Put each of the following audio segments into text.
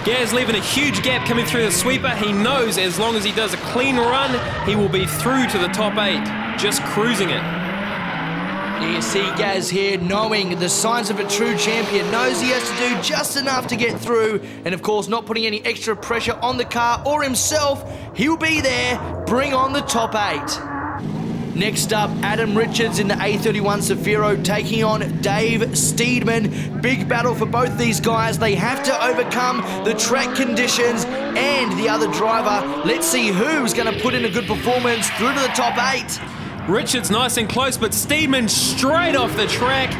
Gaz leaving a huge gap coming through the sweeper. He knows as long as he does a clean run, he will be through to the top 8, just cruising it. You see Gaz here knowing the signs of a true champion, knows he has to do just enough to get through, and of course not putting any extra pressure on the car or himself. He'll be there, bring on the top 8. Next up, Adam Richards in the A31 Zafiro taking on Dave Steedman. Big battle for both these guys. They have to overcome the track conditions and the other driver. Let's see who's going to put in a good performance through to the top 8. Richards nice and close, but Steedman straight off the track.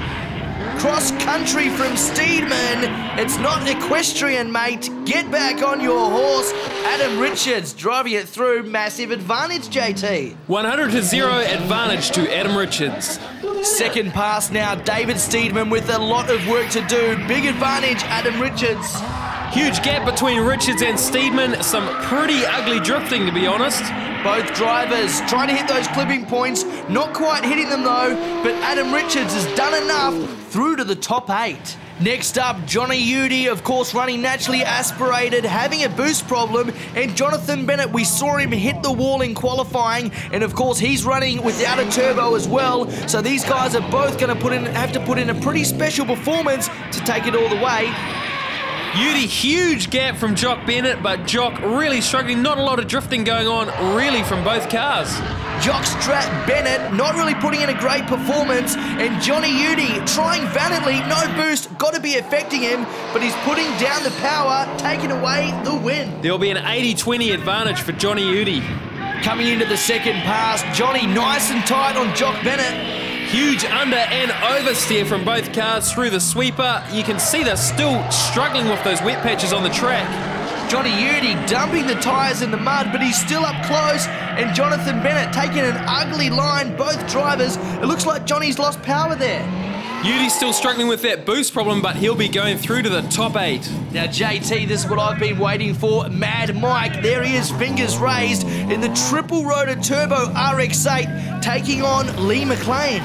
Cross country from Steedman. It's not equestrian, mate. Get back on your horse. Adam Richards driving it through. Massive advantage, JT. 100-0 advantage to Adam Richards. Second pass now. David Steedman with a lot of work to do. Big advantage, Adam Richards. Huge gap between Richards and Steedman. Some pretty ugly drifting, to be honest. Both drivers trying to hit those clipping points. Not quite hitting them, though. But Adam Richards has done enough through to the top 8. Next up, Johnny Udy, of course, running naturally aspirated, having a boost problem. And Jonathan Bennett, we saw him hit the wall in qualifying. And, of course, he's running without a turbo as well. So these guys are both going to have to put in a pretty special performance to take it all the way. Udy, huge gap from Jock Bennett, but Jock really struggling. Not a lot of drifting going on, really, from both cars. Jock Strat Bennett not really putting in a great performance, and Johnny Udy trying valiantly, no boost, got to be affecting him, but he's putting down the power, taking away the win. There'll be an 80-20 advantage for Johnny Udy. Coming into the second pass, Johnny nice and tight on Jock Bennett. Huge under and oversteer from both cars through the sweeper. You can see they're still struggling with those wet patches on the track. Johnny Udy dumping the tyres in the mud, but he's still up close. And Jonathan Bennett taking an ugly line, both drivers. It looks like Johnny's lost power there. Udy's still struggling with that boost problem, but he'll be going through to the top 8. Now, JT, this is what I've been waiting for. Mad Mike, there he is, fingers raised, in the triple rotor turbo RX-8, taking on Lee McLean.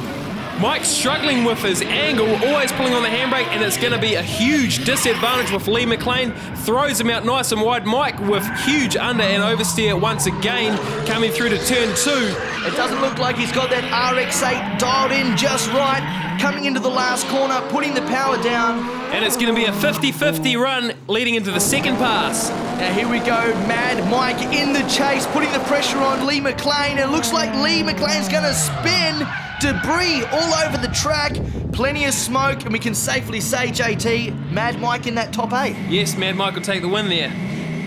Mike's struggling with his angle, always pulling on the handbrake, and it's going to be a huge disadvantage with Lee McLean. Throws him out nice and wide. Mike with huge under and oversteer once again, coming through to turn 2. It doesn't look like he's got that RX-8 dialed in just right. Coming into the last corner, putting the power down. And it's going to be a 50-50 run leading into the second pass. Now here we go, Mad Mike in the chase, putting the pressure on Lee McLean. It looks like Lee McLean's going to spin. Debris all over the track, plenty of smoke, and we can safely say, JT, Mad Mike in that top 8. Yes, Mad Mike will take the win there.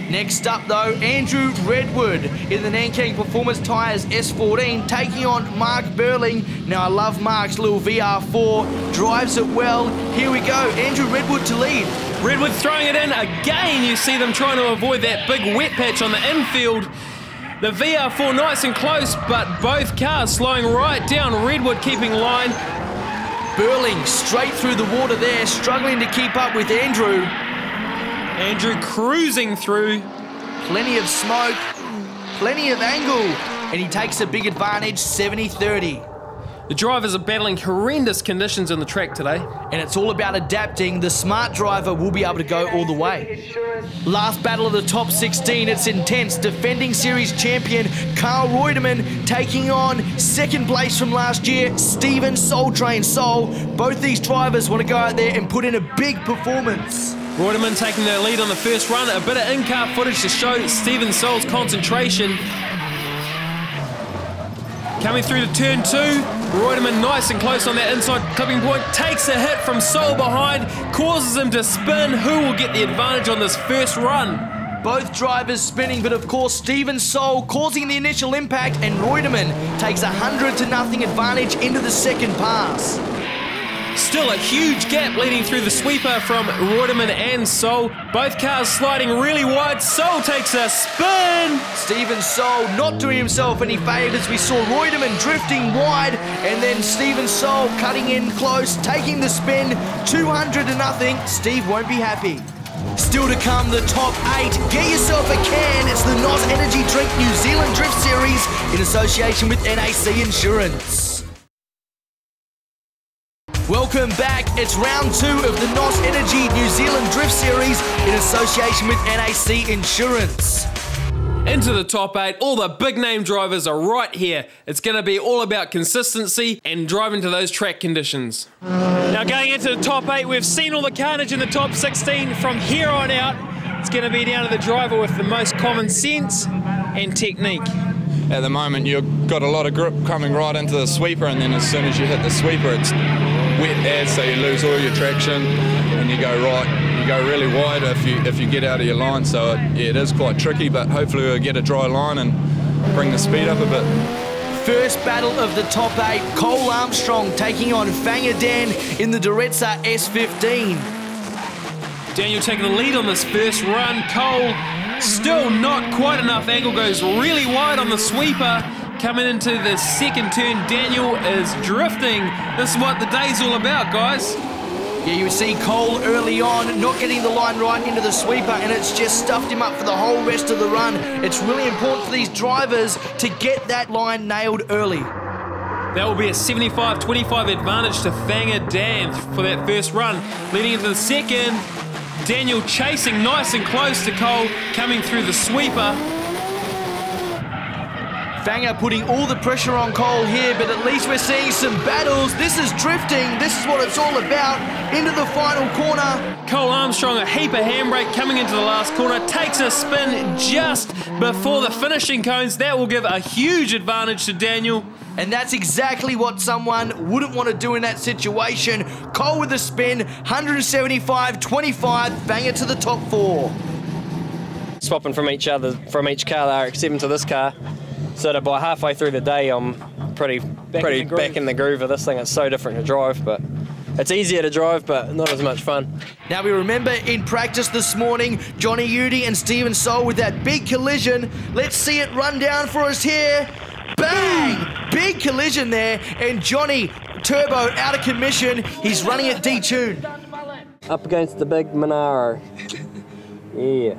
Next up, though, Andrew Redwood in the Nankang Performance Tyres S14, taking on Mark Burling. Now, I love Mark's little VR4, drives it well. Here we go, Andrew Redwood to lead. Redwood throwing it in again. You see them trying to avoid that big wet patch on the infield. The VR4 nice and close, but both cars slowing right down. Redwood keeping line. Burling straight through the water there, struggling to keep up with Andrew. Andrew cruising through. Plenty of smoke, plenty of angle, and he takes a big advantage, 70-30. The drivers are battling horrendous conditions on the track today. And it's all about adapting. The smart driver will be able to go all the way. Last battle of the top 16, it's intense. Defending series champion Carl Reutemann taking on second place from last year, Steven Soul Train Soul. Both these drivers want to go out there and put in a big performance. Reutemann taking the lead on the first run. A bit of in-car footage to show Steven Soul's concentration. Coming through to turn 2, Reutemann nice and close on that inside clipping point, takes a hit from Soul behind, causes him to spin. Who will get the advantage on this first run? Both drivers spinning, but of course Steven Soul causing the initial impact, and Reutemann takes a 100-0 advantage into the second pass. Still a huge gap leading through the sweeper from Reutemann and Soul. Both cars sliding really wide. Soul takes a spin. Steven Soul not doing himself any favours. We saw Reutemann drifting wide, and then Steven Soul cutting in close, taking the spin. 200-0. Steve won't be happy. Still to come, the top 8. Get yourself a can. It's the NOS Energy Drink New Zealand Drift Series in association with NAC Insurance. Welcome back. It's round 2 of the NOS Energy New Zealand Drift Series in association with NAC Insurance. Into the top 8, all the big name drivers are right here. It's going to be all about consistency and driving to those track conditions. Now going into the top 8, we've seen all the carnage in the top 16. From here on out, it's going to be down to the driver with the most common sense and technique. At the moment, you've got a lot of grip coming right into the sweeper, and then as soon as you hit the sweeper, it's wet as, so you lose all your traction and you go right. You go really wide if you get out of your line, so it is quite tricky, but hopefully we'll get a dry line and bring the speed up a bit. First battle of the top 8, Cole Armstrong taking on Fanger Dan in the Duretsa S15. Daniel taking the lead on this first run. Cole still not quite enough angle, goes really wide on the sweeper. Coming into the second turn, Daniel is drifting. This is what the day's all about, guys. Yeah, you see Cole early on not getting the line right into the sweeper, and it's just stuffed him up for the whole rest of the run. It's really important for these drivers to get that line nailed early. That will be a 75-25 advantage to Fanger Dan for that first run. Leading into the second, Daniel chasing nice and close to Cole, coming through the sweeper. Fanger putting all the pressure on Cole here, but at least we're seeing some battles. This is drifting. This is what it's all about. Into the final corner. Cole Armstrong, a heap of handbrake coming into the last corner, takes a spin just before the finishing cones. That will give a huge advantage to Daniel. And that's exactly what someone wouldn't want to do in that situation. Cole with the spin, 175-25, Fanger to the top 4. Swapping from each car, the RX-7 to this car, so that by halfway through the day I'm pretty back in the groove of this thing. It's so different to drive, but it's easier to drive, but not as much fun. Now we remember in practice this morning, Johnny Udy and Stephen Soul with that big collision. Let's see it run down for us here. Bang! Big collision there, and Johnny Turbo out of commission. He's running it detuned. Up against the big Monaro. Yeah,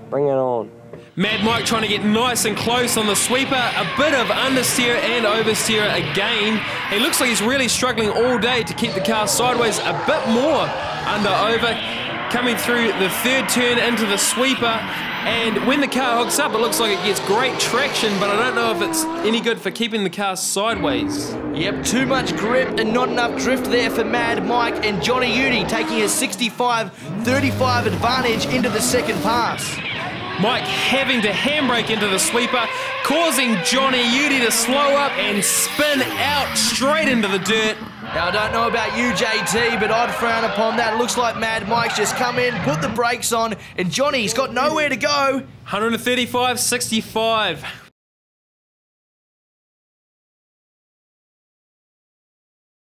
bring it on. Mad Mike trying to get nice and close on the sweeper. A bit of understeer and oversteer again. He looks like he's really struggling all day to keep the car sideways. A bit more under-over. Coming through the third turn into the sweeper. And when the car hooks up, it looks like it gets great traction, but I don't know if it's any good for keeping the car sideways. Yep, too much grip and not enough drift there for Mad Mike, and Johnny Udy taking a 65-35 advantage into the second pass. Mike having to handbrake into the sweeper, causing Johnny Udy to slow up and spin out straight into the dirt. Now, I don't know about you, JT, but I'd frown upon that. It looks like Mad Mike's just come in, put the brakes on, and Johnny's got nowhere to go. 135-65.